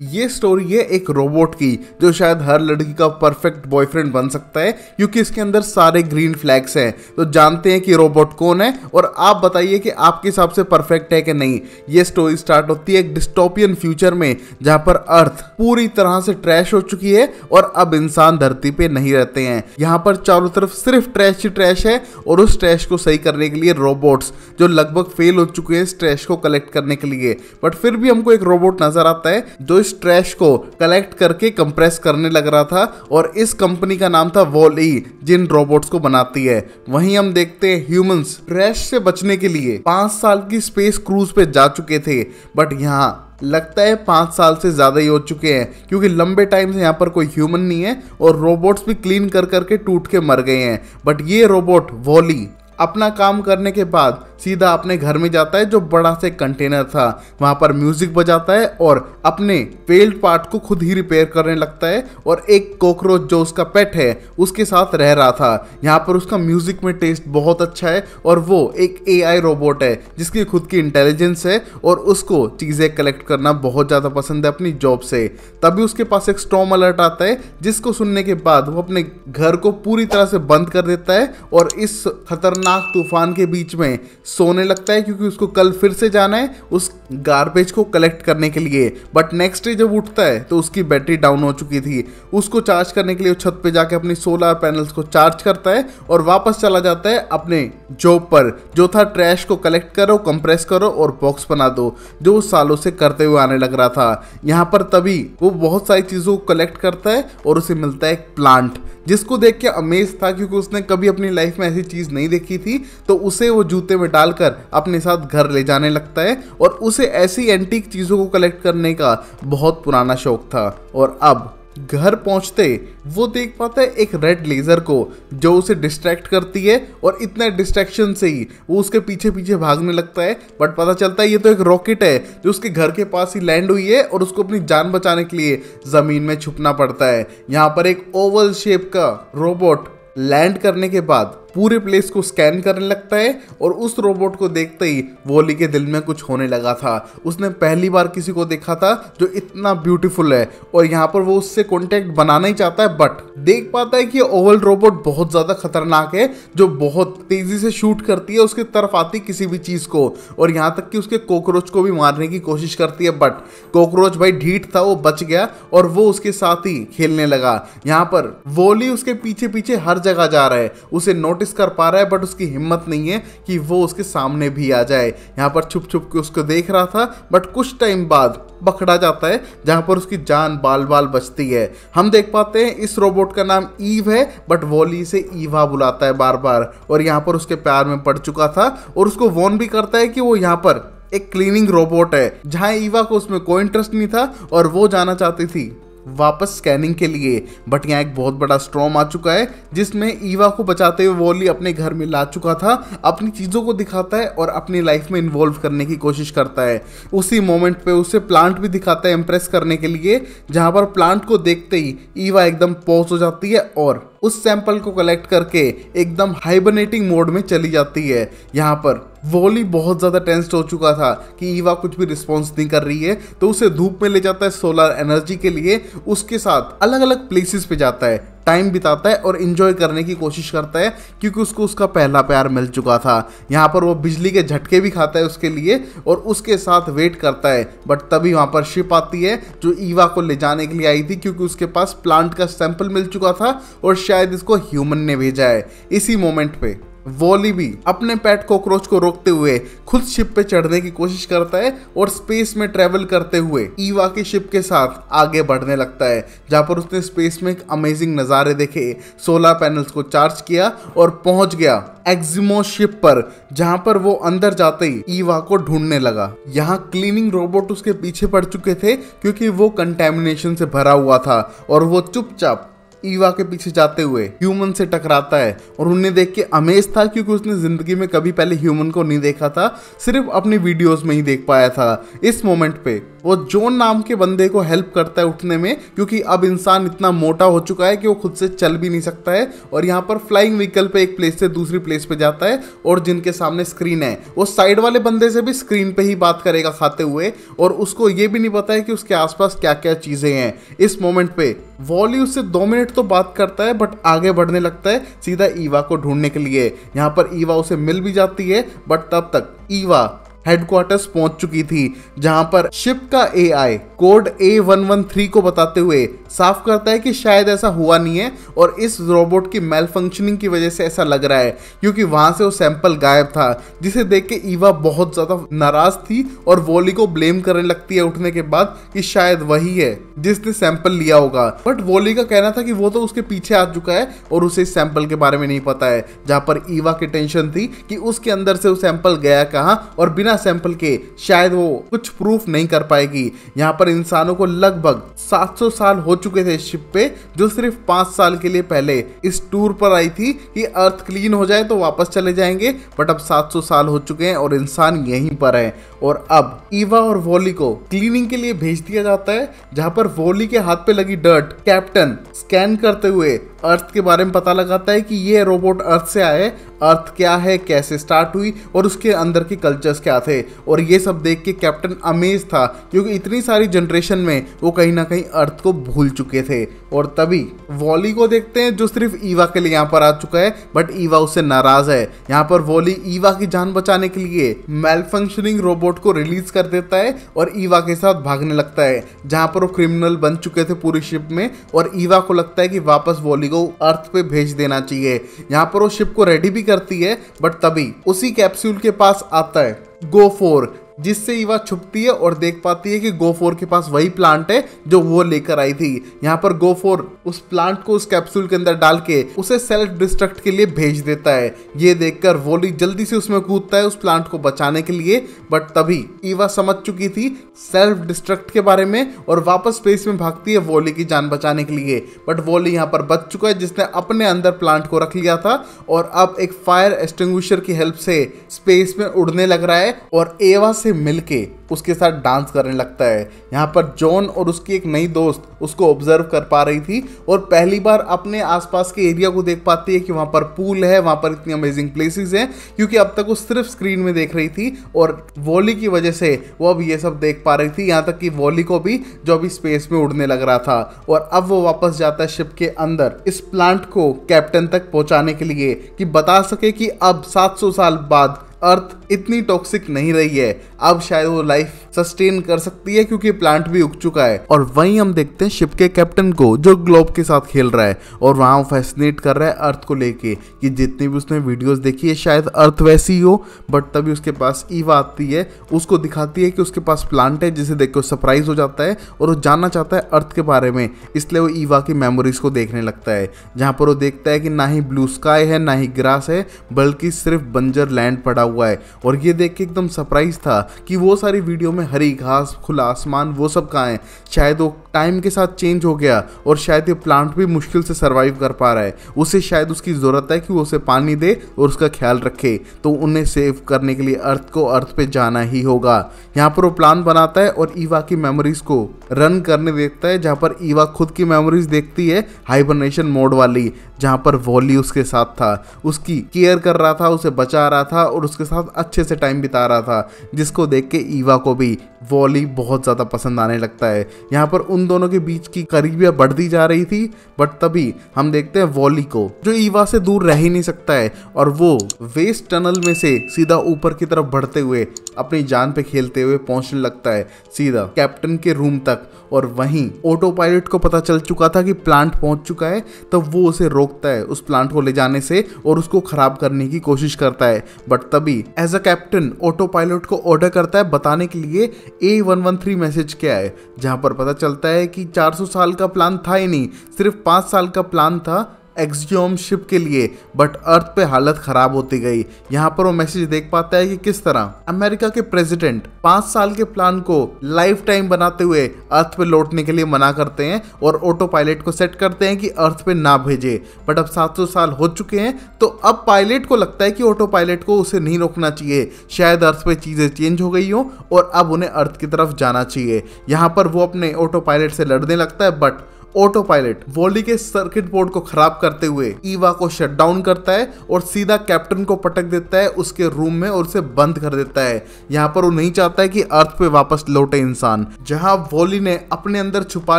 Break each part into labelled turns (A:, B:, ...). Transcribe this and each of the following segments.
A: ये स्टोरी है एक रोबोट की जो शायद हर लड़की का परफेक्ट बॉयफ्रेंड बन सकता है क्योंकि इसके अंदर सारे ग्रीन फ्लैग्स हैं। तो जानते हैं कि रोबोट कौन है और आप बताइए कि आपके हिसाब से परफेक्ट है कि नहीं। ये स्टोरी स्टार्ट होती है एक डिस्टोपियन फ्यूचर में जहां पर अर्थ पूरी तरह से ट्रैश हो चुकी है और अब इंसान धरती पे नहीं रहते हैं। यहाँ पर चारों तरफ सिर्फ ट्रैश ही ट्रैश है और उस ट्रैश को सही करने के लिए रोबोट्स जो लगभग फेल हो चुके हैं इस ट्रैश को कलेक्ट करने के लिए, बट फिर भी हमको एक रोबोट नजर आता है जो ट्रैश को कलेक्ट करके कंप्रेस करने लग रहा था और इस कंपनी का नाम था वॉल-ई जिन रोबोट्स को बनाती है। वहीं हम देखते हैं ह्यूमंस ट्रैश से बचने के लिए 5 साल की स्पेस क्रूज पे जा चुके थे, बट यहाँ लगता है 5 साल से ज्यादा ही हो चुके हैं क्योंकि लंबे टाइम से यहाँ पर कोई ह्यूमन नहीं है और रोबोट्स भी क्लीन कर करके टूट के मर गए हैं। बट ये रोबोट वॉल-ई अपना काम करने के बाद सीधा अपने घर में जाता है जो बड़ा से कंटेनर था, वहां पर म्यूजिक बजाता है और अपने फेल्ड पार्ट को खुद ही रिपेयर करने लगता है और एक कॉकरोच जो उसका पेट है उसके साथ रह रहा था। यहाँ पर उसका म्यूजिक में टेस्ट बहुत अच्छा है और वो एक एआई रोबोट है जिसकी खुद की इंटेलिजेंस है और उसको चीजें कलेक्ट करना बहुत ज्यादा पसंद है अपनी जॉब से। तभी उसके पास एक स्टॉर्म अलर्ट आता है जिसको सुनने के बाद वो अपने घर को पूरी तरह से बंद कर देता है और इस खतरनाक तूफान के बीच में सोने लगता है क्योंकि उसको कल फिर से जाना है उस गार्बेज को कलेक्ट करने के लिए। बट नेक्स्ट डे जब उठता है तो उसकी बैटरी डाउन हो चुकी थी। उसको चार्ज करने के लिए छत पे जाके अपनी सोलर पैनल्स को चार्ज करता है और वापस चला जाता है अपने जॉब पर जो था ट्रैश को कलेक्ट करो, कंप्रेस करो और बॉक्स बना दो, जो उस सालों से करते हुए आने लग रहा था। यहाँ पर तभी वो बहुत सारी चीजों को कलेक्ट करता है और उसे मिलता है एक प्लांट जिसको देख के अमेज था क्योंकि उसने कभी अपनी लाइफ में ऐसी चीज नहीं देखी थी। तो उसे वो जूते में डालकर अपने साथ घर ले जाने लगता है और उसे ऐसी एंटीक चीजों को कलेक्ट करने का बहुत पुराना शौक था। और अब घर पहुंचते वो देख पाता है एक रेड लेजर को जो उसे डिस्ट्रैक्ट करती है और इतना डिस्ट्रैक्शन से ही वो उसके पीछे पीछे भागने लगता है। बट पता चलता है ये तो एक रॉकेट है जो उसके घर के पास ही लैंड हुई है और उसको अपनी जान बचाने के लिए जमीन में छुपना पड़ता है। यहाँ पर एक ओवल शेप का रोबोट लैंड करने के बाद पूरे प्लेस को स्कैन करने लगता है और उस रोबोट को देखते ही वॉली के दिल में कुछ होने लगा था। उसने पहली बार किसी को देखा था जो इतना ब्यूटीफुल है और यहाँ पर वो उससे कांटेक्ट बनाना ही चाहता है, बट देख पाता है कि ओवल रोबोट बहुत ज्यादा खतरनाक है जो बहुत तेजी से शूट करती है उसके तरफ आती किसी भी चीज को और यहाँ तक कि उसके कॉकरोच को भी मारने की कोशिश करती है। बट कॉकरोच भाई ढीठ था, वो बच गया और वो उसके साथ ही खेलने लगा। यहाँ पर वॉली उसके पीछे पीछे हर जगह जा रहा है, उसे नोटिस कर पा रहा है बट उसकी हिम्मत नहीं है कि वो उसके सामने भी आ जाए। यहाँ पर छुप छुप के उसको देख रहा था बट कुछ टाइम बाद पकड़ा जाता है जहां पर उसकी जान बाल बाल बचती है। हम देख पाते हैं इस रोबोट का नाम ईव है बट वॉली से ईवा बुलाता है बार बार और यहाँ पर उसके प्यार में पड़ चुका था और उसको वॉर्न भी करता है कि वो यहाँ पर एक क्लीनिंग रोबोट है जहां ईवा को उसमें कोई इंटरेस्ट नहीं था और वो जाना चाहती थी वापस स्कैनिंग के लिए। बट यहाँ एक बहुत बड़ा स्टॉर्म आ चुका है जिसमें ईवा को बचाते हुए वॉली अपने घर में ला चुका था, अपनी चीजों को दिखाता है और अपनी लाइफ में इन्वॉल्व करने की कोशिश करता है। उसी मोमेंट पे उसे प्लांट भी दिखाता है इम्प्रेस करने के लिए, जहां पर प्लांट को देखते ही ईवा एकदम पॉज हो जाती है और उस सैंपल को कलेक्ट करके एकदम हाइबरनेटिंग मोड में चली जाती है। यहाँ पर वॉली बहुत ज़्यादा टेंस्ड हो चुका था कि ईवा कुछ भी रिस्पॉन्स नहीं कर रही है, तो उसे धूप में ले जाता है सोलर एनर्जी के लिए। उसके साथ अलग अलग प्लेसेस पे जाता है, टाइम बिताता है और इंजॉय करने की कोशिश करता है क्योंकि उसको उसका पहला प्यार मिल चुका था। यहाँ पर वो बिजली के झटके भी खाता है उसके लिए और उसके साथ वेट करता है। बट तभी वहाँ पर शिप आती है जो ईवा को ले जाने के लिए आई थी क्योंकि उसके पास प्लांट का सैंपल मिल चुका था और शायद इसको ह्यूमन ने भेजा है। इसी मोमेंट पे वॉली भी अपने पेट कॉकरोच को रोकते हुए खुद शिप पे चढ़ने की कोशिश करता है और स्पेस में ट्रेवल करते हुए ईवा की शिप के साथ आगे बढ़ने लगता है, जहां पर उसने स्पेस में एक अमेजिंग नज़ारे देखे, सोलर पैनल्स को चार्ज किया और पहुंच गया एक्सिमो शिप पर, जहां पर वो अंदर जाते ही ईवा को ढूंढने लगा। यहाँ क्लीनिंग रोबोट उसके पीछे पड़ चुके थे क्योंकि वो कंटेमिनेशन से भरा हुआ था और वो चुपचाप ईवा के पीछे जाते हुए ह्यूमन से टकराता है और उन्हें देख के अमेज था क्योंकि उसने जिंदगी में कभी पहले ह्यूमन को नहीं देखा था, सिर्फ अपनी वीडियोस में ही देख पाया था। इस मोमेंट पे वो जॉन नाम के बंदे को हेल्प करता है उठने में, क्योंकि अब इंसान इतना मोटा हो चुका है कि वो खुद से चल भी नहीं सकता है। और यहाँ पर फ्लाइंग व्हीकल पे एक प्लेस से दूसरी प्लेस पे जाता है और जिनके सामने स्क्रीन है वो साइड वाले बंदे से भी स्क्रीन पे ही बात करेगा खाते हुए, और उसको ये भी नहीं पता है कि उसके आसपास क्या क्या चीजें हैं। इस मोमेंट पे वॉली उससे 2 मिनट तो बात करता है, बट आगे बढ़ने लगता है सीधा ईवा को ढूंढने के लिए। यहाँ पर ईवा उसे मिल भी जाती है, बट तब तक ईवा हेडक्वार्टर्स पहुंच चुकी थी, जहां पर शिप का एआई कोड A113 को बताते हुए साफ करता है कि शायद ऐसा हुआ नहीं है और इस रोबोट की मेल फंक्शनिंग की वजह से ऐसा लग रहा है, क्योंकि वहां से वो सैंपल गायब था, जिसे देख के ईवा बहुत ज्यादा नाराज थी और वॉली को ब्लेम करने लगती है उठने के बाद कि शायद वही है जिसने सैंपल लिया होगा। बट वॉली का कहना था कि वो तो उसके पीछे आ चुका है और उसे इस सैंपल के बारे में नहीं पता है, जहां पर ईवा की टेंशन थी कि उसके अंदर से वो सैंपल गया कहां और बिना सैंपल के शायद वो कुछ प्रूफ नहीं कर पाएगी। यहाँ पर इंसानों को लगभग 700 साल हो चुके थे शिप पे, जो सिर्फ 5 साल के लिए पहले इस टूर पर आई थी कि अर्थ क्लीन हो जाए तो वापस चले जाएंगे, बट अब 700 साल हो चुके हैं और इंसान यहीं पर है। और अब ईवा और वॉली को क्लीनिंग के लिए भेज दिया जाता है, जहां पर वॉली के हाथ पे लगी डर्ट कैप्टन स्कैन करते हुए अर्थ के बारे में पता लगाता है कि ये रोबोट अर्थ से आए, अर्थ क्या है, कैसे स्टार्ट हुई और उसके अंदर के कल्चर्स क्या थे। और ये सब देख के कैप्टन अमेज था, क्योंकि इतनी सारी जनरेशन में वो कहीं ना कहीं अर्थ को भूल चुके थे। और तभी वॉली को देखते हैं जो सिर्फ ईवा के लिए यहाँ पर आ चुका है, बट ईवा उससे नाराज है। यहाँ पर वॉली ईवा की जान बचाने के लिए मेल फंक्शनिंग रोबोट को रिलीज कर देता है और ईवा के साथ भागने लगता है, जहां पर वो क्रिमिनल बन चुके थे पूरी शिप में। और ईवा को लगता है कि वापस वॉली को अर्थ पे भेज देना चाहिए। यहाँ पर वो शिप को रेडी भी करती है, बट तभी उसी कैप्सूल के पास आता है Go4, जिससे ईवा छुपती है और देख पाती है कि Go4 के पास वही प्लांट है जो वो लेकर आई थी। यहाँ पर Go4 उस प्लांट को उस कैप्सूल के अंदर डाल के उसे सेल्फ डिस्ट्रक्ट के लिए भेज देता है। ये देखकर वॉली जल्दी से उसमें कूदता है उस प्लांट को बचाने के लिए, बट तभी ईवा समझ चुकी थी सेल्फ डिस्ट्रक्ट के बारे में और वापस स्पेस में भागती है वॉली की जान बचाने के लिए। बट वॉली यहाँ पर बच चुका है, जिसने अपने अंदर प्लांट को रख लिया था और अब एक फायर एक्सटिंग्विशर की हेल्प से स्पेस में उड़ने लग रहा है और एवा से मिलके उसके साथ डांस करने लगता है। यहाँ पर जॉन और उसकी एक नई दोस्त उसको ऑब्जर्व कर पा रही थी और पहली बार अपने आसपास के एरिया को देख पाती है कि वहाँ पर पूल है, वहाँ पर इतनी अमेजिंग प्लेसेस हैं, क्योंकि अब तक वो सिर्फ स्क्रीन में देख रही थी और वॉली की वजह से वो अब ये सब देख पा रही थी। यहाँ तक कि वॉली को भी, जो अभी स्पेस में उड़ने लग रहा था। और अब वो वापस जाता है शिप के अंदर इस प्लांट को कैप्टन तक पहुँचाने के लिए, कि बता सके कि अब 700 साल बाद अर्थ इतनी टॉक्सिक नहीं रही है, अब शायद वो लाइफ सस्टेन कर सकती है, क्योंकि प्लांट भी उग चुका है। और वहीं हम देखते हैं शिप के कैप्टन को जो ग्लोब के साथ खेल रहा है और वहां वो फैसिनेट कर रहा है अर्थ को लेके कि जितनी भी उसने वीडियोस देखी है शायद अर्थ वैसी ही हो। बट तभी उसके पास ईवा आती है, उसको दिखाती है कि उसके पास प्लांट है, जिसे देख कर सरप्राइज हो जाता है और वो जानना चाहता है अर्थ के बारे में। इसलिए वो ईवा की मेमोरीज को देखने लगता है, जहाँ पर वो देखता है कि ना ही ब्लू स्काई है ना ही ग्रास है, बल्कि सिर्फ बंजर लैंड पड़ा हुआ है। और ये देख के एकदम सरप्राइज था कि वो सारी वीडियो में हरी घास, खुला आसमान, वो सब कहाँ है। शायद वो टाइम के साथ चेंज हो गया और शायद ये प्लांट भी मुश्किल से सरवाइव कर पा रहा है। उसे शायद उसकी ज़रूरत है कि वो उसे पानी दे और उसका ख्याल रखे, तो उन्हें सेव करने के लिए अर्थ को अर्थ पे जाना ही होगा। यहाँ पर वो प्लान बनाता है और ईवा की मेमोरीज को रन करने देता है, जहाँ पर ईवा खुद की मेमोरीज देखती है हाइबरनेशन मोड वाली, जहाँ पर वॉली उसके साथ था, उसकी केयर कर रहा था, उसे बचा रहा था और उसके साथ अच्छे से टाइम बिता रहा था, जिसको देख के ईवा को भी वॉली बहुत ज़्यादा पसंद आने लगता है। यहाँ पर उन दोनों के बीच की करीबियाँ बढ़ती जा रही थी, बट तभी हम देखते हैं वॉली को, जो ईवा से दूर रह ही नहीं सकता है, और वो वेस्ट टनल में से सीधा ऊपर की तरफ बढ़ते हुए अपनी जान पे खेलते हुए पहुंचने लगता है सीधा कैप्टन के रूम तक। और वहीं ऑटो पायलट को पता चल चुका था कि प्लांट पहुंच चुका है, तो वो उसे रोकता है उस प्लांट को ले जाने से और उसको खराब करने की कोशिश करता है। बट तभी as a captain autopilot को ऑर्डर करता है बताने के लिए A113 मैसेज क्या है, जहां पर पता चलता है कि 400 साल का प्लान था ही नहीं, सिर्फ 5 साल का प्लान था एक्सियोम शिप के लिए, बट अर्थ पे हालत खराब होती गई। यहाँ पर वो मैसेज देख पाता है कि किस तरह अमेरिका के प्रेसिडेंट 5 साल के प्लान को लाइफ टाइम बनाते हुए अर्थ पे लौटने के लिए मना करते हैं और ऑटो पायलट को सेट करते हैं कि अर्थ पे ना भेजे। बट अब 700 साल हो चुके हैं, तो अब पायलट को लगता है कि ऑटो पायलट को उसे नहीं रोकना चाहिए, शायद अर्थ पे चीजें चेंज हो गई हो और अब उन्हें अर्थ की तरफ जाना चाहिए। यहाँ पर वो अपने ऑटो पायलट से लड़ने लगता है, बट ऑटो पायलट वॉली के सर्किट बोर्ड को खराब करते हुए ईवा को शट डाउन करता है और सीधा कैप्टन को पटक देता है उसके रूम में और उसे बंद कर देता है। यहाँ पर वो नहीं चाहता है कि अर्थ पे वापस लौटे इंसान। जहाँ वॉली ने अपने अंदर छुपा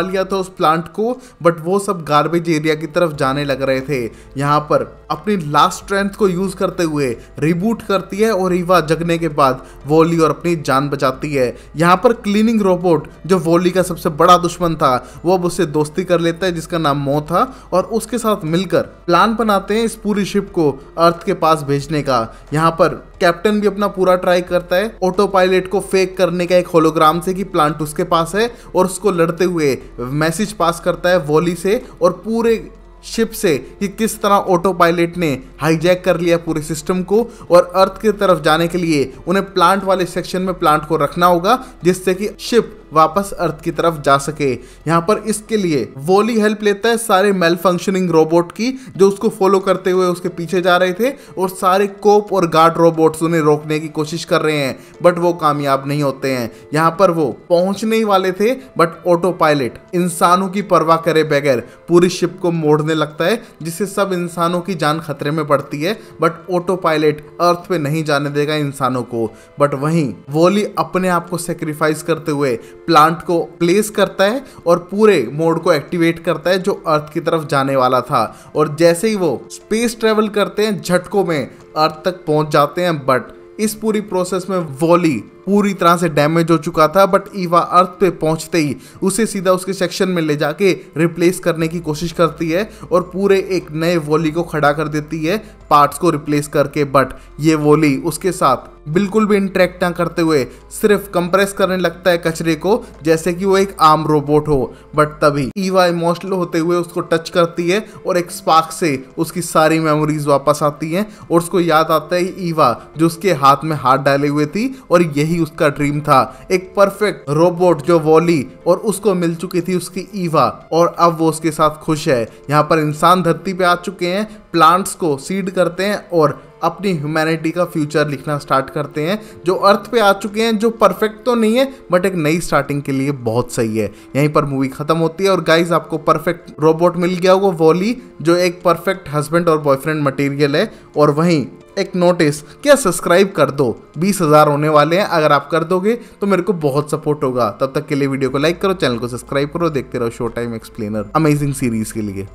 A: लिया था उस प्लांट को, बट वो सब गार्बेज एरिया की तरफ जाने लग रहे थे। यहाँ पर अपनी लास्ट स्ट्रेंथ को यूज करते हुए रिबूट करती है और ईवा जगने के बाद वॉली और अपनी जान बचाती है। यहाँ पर क्लीनिंग रोबोट जो वॉली का सबसे बड़ा दुश्मन था, वो अब उससे दोस्ती कर लेता है जिसका नाम मो था, और उसके साथ मिलकर प्लान बनाते हैं इस पूरी शिप को अर्थ के पास भेजने का। यहाँ पर कैप्टन भी अपना पूरा ट्राई करता है ऑटो पायलट को फेक करने का एक होलोग्राम से कि प्लांट उसके पास है, और उसको लड़ते हुए मैसेज पास करता है वॉली से और पूरे शिप से कि किस तरह ऑटो पायलट ने हाईजैक कर लिया पूरे सिस्टम को और अर्थ की तरफ जाने के लिए उन्हें प्लांट वाले सेक्शन में प्लांट को रखना होगा जिससे कि शिप वापस अर्थ की तरफ जा सके। यहाँ पर इसके लिए वॉली हेल्प लेता है सारे मेल फंक्शनिंग रोबोट की जो उसको फॉलो करते हुए उसके पीछे जा रहे थे, और सारे कोप और गार्ड रोबोट्स उन्हें रोकने की कोशिश कर रहे हैं, बट वो कामयाब नहीं होते हैं। यहाँ पर वो पहुंचने ही वाले थे, बट ऑटो पायलट इंसानों की परवाह करे बगैर पूरी शिप को मोड़ने लगता है, जिससे सब इंसानों की जान खतरे में पड़ती है। बट ऑटो पायलट अर्थ पे नहीं जाने देगा इंसानों को। बट वहीं वॉली अपने आप को सेक्रीफाइस करते हुए प्लांट को प्लेस करता है और पूरे मोड को एक्टिवेट करता है जो अर्थ की तरफ जाने वाला था, और जैसे ही वो स्पेस ट्रेवल करते हैं झटकों में अर्थ तक पहुंच जाते हैं। बट इस पूरी प्रोसेस में वॉली पूरी तरह से डैमेज हो चुका था, बट ईवा अर्थ पे पहुंचते ही उसे सीधा उसके सेक्शन में ले जाके रिप्लेस करने की कोशिश करती है और पूरे एक नए वॉली को खड़ा कर देती है पार्ट्स को रिप्लेस करके। बट ये वॉली उसके साथ बिल्कुल भी इंटरेक्ट ना करते हुए सिर्फ कंप्रेस करने लगता है कचरे को जैसे कि वो एक आम रोबोट हो। बट तभी ईवा इमोशनल होते हुए उसको टच करती है और एक स्पार्क से उसकी सारी मेमोरीज वापस आती हैं और उसको याद आता है ईवा जो उसके हाथ में हाथ डाले हुए थी, और यही उसका ड्रीम था, एक परफेक्ट रोबोट जो वॉली और उसको मिल चुकी थी उसकी ईवा, और अब वो उसके साथ खुश है। यहाँ पर इंसान धरती पे आ चुके हैं, प्लांट्स को सीड करते हैं और अपनी ह्यूमैनिटी का फ्यूचर लिखना स्टार्ट करते हैं, जो अर्थ पे आ चुके हैं, जो परफेक्ट तो नहीं है बट एक नई स्टार्टिंग के लिए बहुत सही है। यहीं पर मूवी खत्म होती है और गाइस आपको परफेक्ट रोबोट मिल गया होगा वॉली, जो एक परफेक्ट हस्बैंड और बॉयफ्रेंड मटेरियल है। और वहीं एक नोटिस, क्या सब्सक्राइब कर दो, 20,000 होने वाले हैं, अगर आप कर दोगे तो मेरे को बहुत सपोर्ट होगा। तब तक के लिए वीडियो को लाइक करो, चैनल को सब्सक्राइब करो, देखते रहो show time explainer amazing series के लिए।